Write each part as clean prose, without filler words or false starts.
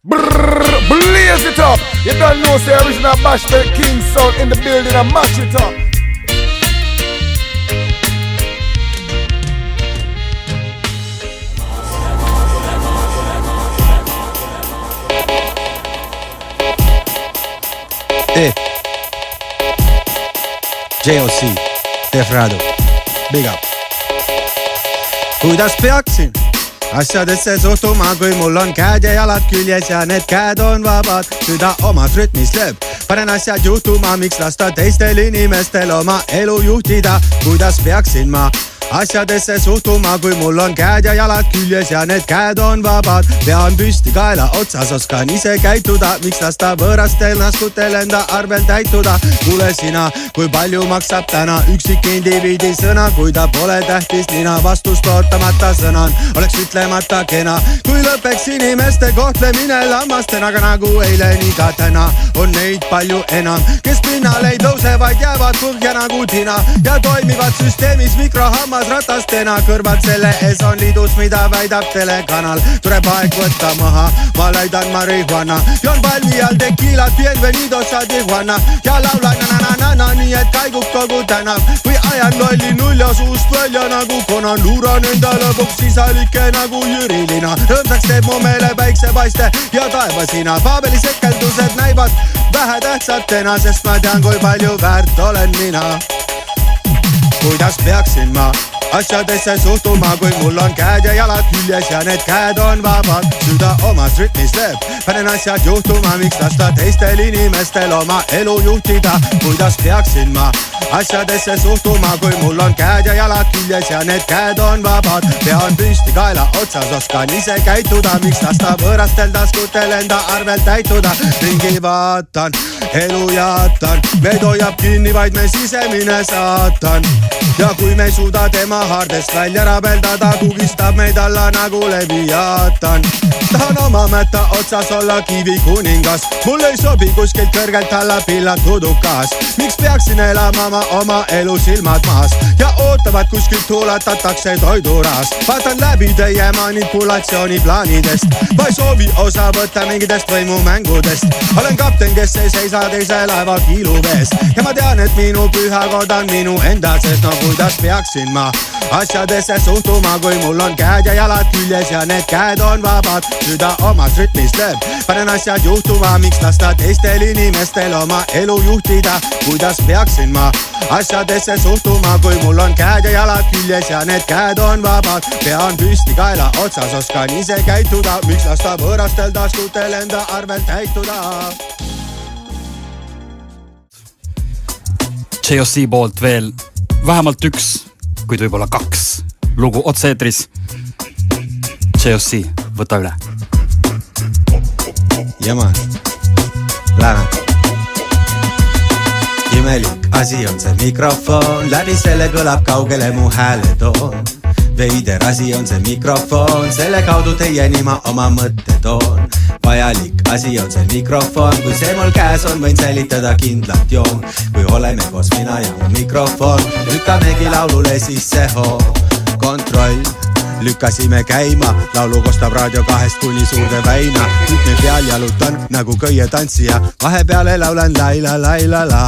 Blaze it up. You don't know, say original Bashment King sound in the building and mash it up. JOC, Defrado, big up. Kuidas peaksin asjadesse suhtuma, kui mul on käed ja jalad küljes ja need käed on vabad, süda omas rütmis lööb. Panen asjad juhtuma, miks lasta teistel inimestel oma elu juhtida. Kuidas peaksin ma asjadesse suhtuma, kui mul on käed ja jalad küljes ja need käed on vabad. Pean püsti kaela otsas, oskan ise käituda, miks lasta võõrastel naskutel enda arvel täituda. Kuule sina, kui palju maksab täna üksik indiviidi sõna, kui ta pole tähtis nina vastust ootamata sõnan. Oleks ütlemata kena, kui lõpeks inimeste kohtlemine lammastena, aga nagu eile nii ka täna on neid palju enam, kes pinnal ei tõuse, vaid jäävad põhja nagu tina ja toimivad süsteemis mikrohammas ratastena. Kõrvad selle ees on liidus, mida väidab telekanal. Tuleb aeg võtta maha, ma läidan marihuana, joon palmi all tequilat, bienvenidos a Tijuana ja laulan na-na-na-na, nii et kaigub kogu tänav. Või ajan lolli nulja suust välja nagu Conan, luuran enda lõbuks sisalikke nagu Jürilina. Rõõmsaks teeb mu meele päiksepaiste ja taevasina. Paabeli sekeldused näivad vähe tähtsatena, sest ma tean, kui palju väärt olen mina. Kuidas peaksin ma asjadesse suhtuma, kui mul on käed ja jalad küljes ja need käed on vabad, süda omas rütmis lööb. Panen asjad juhtuma, miks lasta teistel inimestel oma elu juhtida. Kuidas peaksin ma asjadesse suhtuma, kui mul on käed ja jalad küljes ja need käed on vabad. Pean püsti kaela otsas, oskan ise käituda, miks lasta võõrastel taskutel enda arvel täituda. Ringi vaatan, elu jaatan, meid hoiab kinni vaid me sisemine saatan. Ja kui me ei suuda tema haardest välja rabeldada, kugistab meid alla nagu leviaatan. Tahan oma mätta otsas olla kivi kuningas, mul ei sobi kuskilt kõrgelt alla pillatud ukas. Miks peaksin elama ma oma elu silmad maas ja ootavad kuskilt huulatatakse toiduras. Vaatan läbi teie manipulatsiooniplaanidest, ma ei soovi osa võtta mingitest võimumängudest. Olen kapten, kes ei seisa teise laeva kiiluvees ja ma tean, et minu pühakord on minu enda sees. No kuidas peaksin ma asjadesse suhtuma, kui mul on käed ja jalad küljes ja need käed on vabad, süda omas rütmis lööb. Panen asjad juhtuma, miks lasta teistel inimestel oma elu juhtida. Kuidas peaksin ma asjadesse suhtuma, kui mul on käed ja jalad küljes ja need käed on vabad. Pean püsti kaela otsas, oskan ise käituda, miks lasta võõrastel taskutel enda arvel täituda. JOC poolt veel vähemalt üks, kuid võib-olla kaks lugu otse-eetris. JOC, võta üle. Jaman, lähme. Imelik asi on see mikrofon, läbi selle kõlab kaugele mu hääletoon. Veider asi on see mikrofon, selle kaudu teieni ma oma mõtte toon. Vajalik asi on see mikrofon, kui see mul käes on, võin säilitada kindlat joon. Kui oleme koos mina ja mu mikrofon, lükkamegi laulule sisse hoo. Kontroll, lükkasime käima, laulu kostab raadio 2 kuni suurde väina. Nüüd me peal jalutan nagu köie tantsija, vahepeale laulan laila laila la.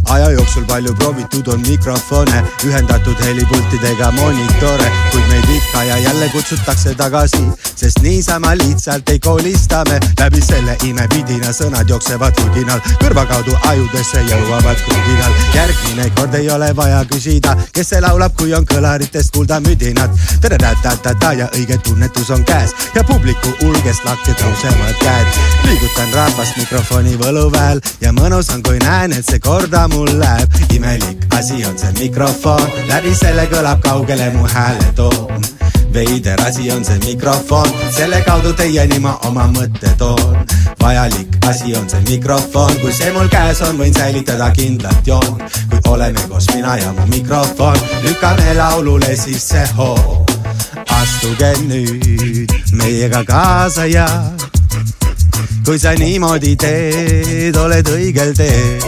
Aja jooksul palju proovitud on mikrofone, ühendatud helipultidega monitore, kuid meid ikka ja jälle kutsutakse tagasi, sest niisama lihtsalt ei koolistame. Läbi selle imepidina sõnad jooksevad hudinal, kõrva kaudu ajudesse jõuavad krudinal. Järgmine kord ei ole vaja küsida, kes see laulab, kui on kõlaritest kuulda müdinat. Tere-tä-tä-tä ja õige tunnetus on käes ja publiku ulgest lakke tõusevad käed. Liigutan rahvast mikrofoni võluväel ja mõnus on, kui näen, et see korda mul läheb. Imelik asi on see mikrofon, läbi selle kõlab kaugele mu hääletoon. Veider asi on see mikrofon, selle kaudu teieni ma oma mõtte toon. Vajalik asi on see mikrofon, kui see mul käes on, võin säilitada kindlat joon. Kui oleme koos mina ja mu mikrofon, lükkame laulule sisse hoo. Astuge nüüd meiega kaasa ja kui sa niimoodi teed, oled õigel teel.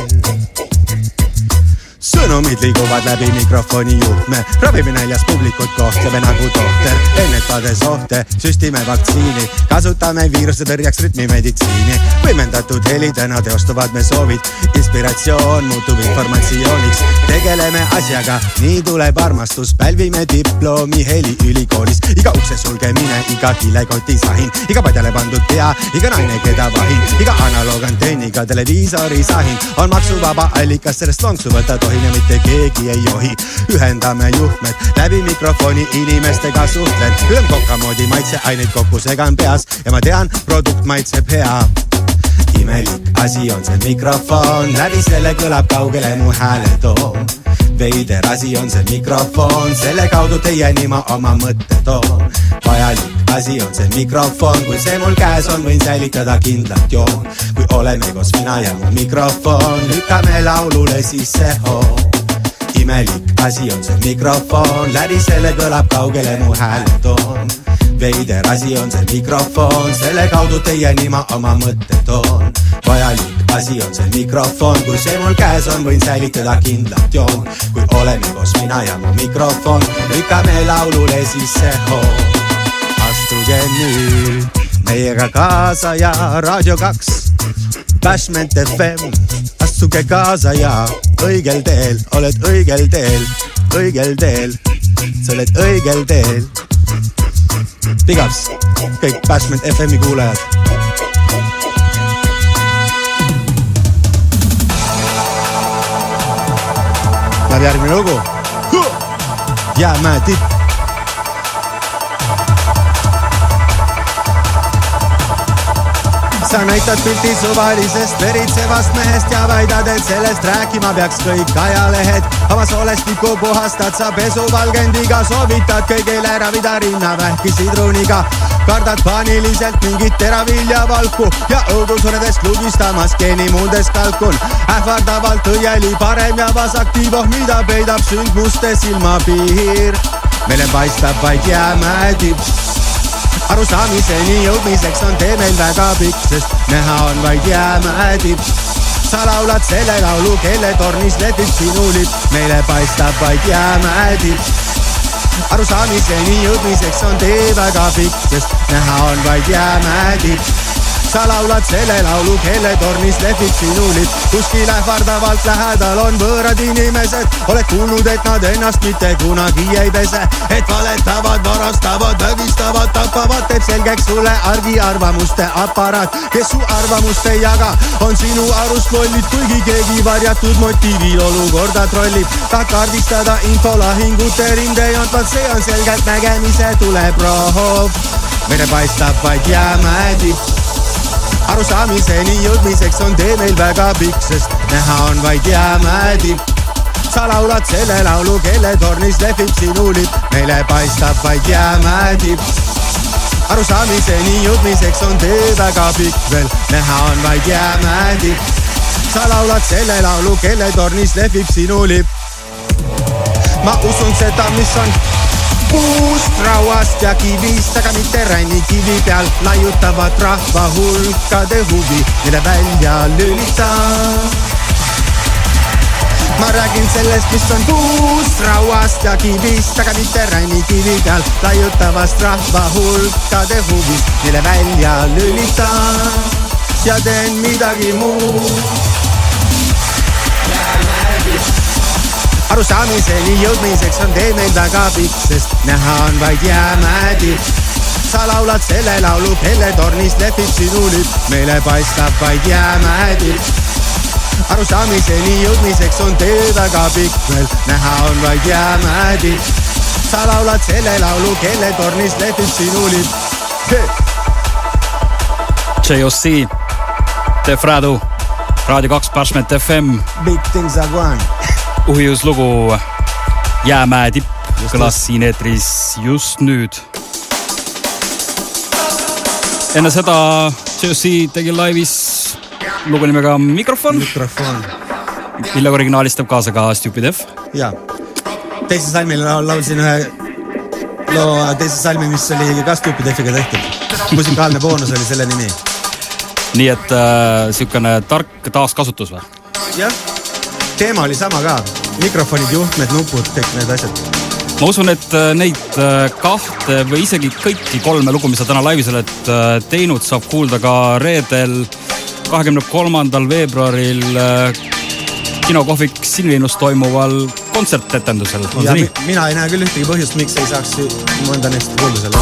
Sõnumid liiguvad läbi mikrofoni juhtme. Ravime näljas publikut kohtleme nagu tohter. Ennetades ohte, süstime vaktsiini. Kasutame viiruse tõrjaks rütmimeditsiini. Võimendatud helidena teostuvad me soovid. Inspiratsioon muutub informatsiooniks. Tegeleme asjaga, nii tuleb armastus. Pälvime diplomi heliülikoolis. Iga ukse sulgemine, iga kilekoti sahin. Iga padjale pandud pea, iga naine keda vahin. Iga analoogantenniga televiisori sahin. On maksuvaba allikas, sellest lonksu võtta tohin ja mitte keegi ei johi. Ühendame juhtmed, läbi mikrofoni inimestega suhtlen. Ülemkoka moodi maitseaineid kokku segan peas ja ma tean, produkt maitseb hea. Imelik asi on see mikrofon, läbi selle kõlab kaugele mu hääletoon. Veider asi on see mikrofon, selle kaudu teieni ma oma mõtte toon. Vajalik asi on see mikrofon, kui see mul käes on, võin säilitada kindlat joon. Kui oleme koos mina ja mu mikrofon, lükkame laulule sisse hoon. Imelik asi on see mikrofon, läbi selle kõlab kaugele mu hääletoon. Veider asi on see mikrofon, selle kaudu teieni ma oma mõtte toon. Vajalik asi on see mikrofon, kui see mul käes on, võin säilitada kindlat joon. Kui oleme koos mina ja mu mikrofon, lükkame laulule sisse hoon. Astuge nüüd meiega kaasa ja Raadio 2 Bashment FM. Astuge kaasa ja õigel teel, oled õigel teel, õigel teel, sa oled õigel teel. Big ups, kõik Bashment FM-i kuulajad. Läheb järgmine lugu. Jäämäe tipp. Sa näitad pilti suvalisest veritsevast mehest ja väidad, et sellest rääkima peaks kõik ajalehed. Oma soolestiku puhastad sa pesuvalgendiga, soovitad kõigile ravida rinnavähki sidruniga. Kardad paaniliselt mingit teraviljavalku ja õudusuredest lugistamas geenimuundes kalkun. Ähvardavalt õieli parem ja vasaktiivoh, mida peidab sündmuste silmapiir. Meile paistab vaid jäämäe tipp. Arusaamiseni jõudmiseks on tee meil väga pikk, sest näha on vaid jäämäe tipp. Sa laulad selle laulu, kelle tornis lehvib sinu lipp. Meile paistab vaid jäämäe tipp. Arusaamiseni jõudmiseks on tee väga pikk, sest näha on vaid jäämäe tipp. Sa laulad selle laulu, kelle tornis lehvib sinu lipp. Kuskil ähvardavalt lähedal on võõrad inimesed. Oled kuulnud, et nad ennast mitte kunagi ei pese. Et valetavad, varastavad, vägistavad, tapavad. Teeb selgeks sulle argiarvamuste aparaat. Kes su arvamust ei jaga, on sinu arust lollid. Kuigi keegi varjatud motiivil olukorda trollib. Ta kaardistada infolahingute rindejoont, see on selgelt nägemise tuleproov. Meile paistab vaid jäämäe tipp. Arusaamiseni jõudmiseks on tee meil väga pikk, sest näha on vaid jäämäe tipp. Sa laulad selle laulu, kelle tornis lehvib sinu lipp. Meile paistab vaid jäämäe tipp. Arusaamiseni jõudmiseks on tee väga pikk, veel näha on vaid jäämäe tipp. Sa laulad selle laulu, kelle tornis lehvib sinu lipp. Ma usun seda, mis on puust, rauast ja kivist, aga mitte rännikivi peal laiutavad rahva hulkade huvi, mille välja lülitab. Ma räägin sellest, mis on puust, rauast ja kivist, aga mitte rännikivi peal laiutavast rahva hulkade huvi, mille välja lülitab. Ja teen midagi muud. Arusaamiseni jõudmiseks on tee meil väga pikk, sest näha on vaid jäämäe tipp. Sa laulad selle laulu, kelle tornis lehvib sinu lipp. Meile paistab vaid jäämäe tipp. Arusaamiseni jõudmiseks on tee väga pikk, veel näha on vaid jäämäe tipp. Sa laulad selle laulu, kelle tornis lehvib sinu lipp. Hey. JOC, Defradu, Raadio 2 Bashment FM. Big things are going. Uhjus lugu Jäämäe tipp kõlas siin eetris just nüüd. Enne seda JOC tegi laivis lugu nimega Mikrofon. Mille originaalist teeb kaasa ka Stupid F. Ja, teise salmil laulsin ühe loo, teise salmi, mis oli ka Stupid F-iga tehtud. Musikaalne boonus oli selle nimi. Nii et sihukene tark taaskasutus või? Jah, teema oli sama ka. mikrofonid, juhtmed, nupud, kõik need asjad. Ma usun, et neid kahte või isegi kõiki 3 lugu, mis sa täna laivis oled teinud, saab kuulda ka reedel 23. veebruaril kinokohvik Sinilinnus toimuval kontsertetendusel. Ja mina ei näe küll ühtegi põhjust, miks ei saaks mõnda neist kuulda selle.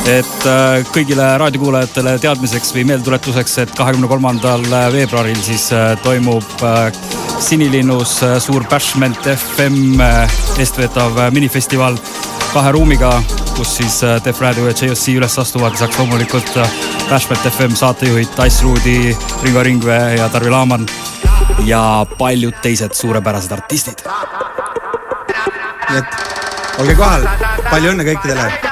Et kõigile raadiokuulajatele teadmiseks või meeltuletuseks, et 23. veebruaril siis toimub Sinilinnus suur Bashment FM eestveetav minifestival 2 ruumiga, kus siis Def Radio ja JOC üles astuvad. Saaks loomulikult Bashment FM saatejuhid Ice Roodi, Ringo Ringvee ja Tarvi Laaman ja paljud teised suurepärased artistid. Nii et olge kohal, palju õnne kõikidele!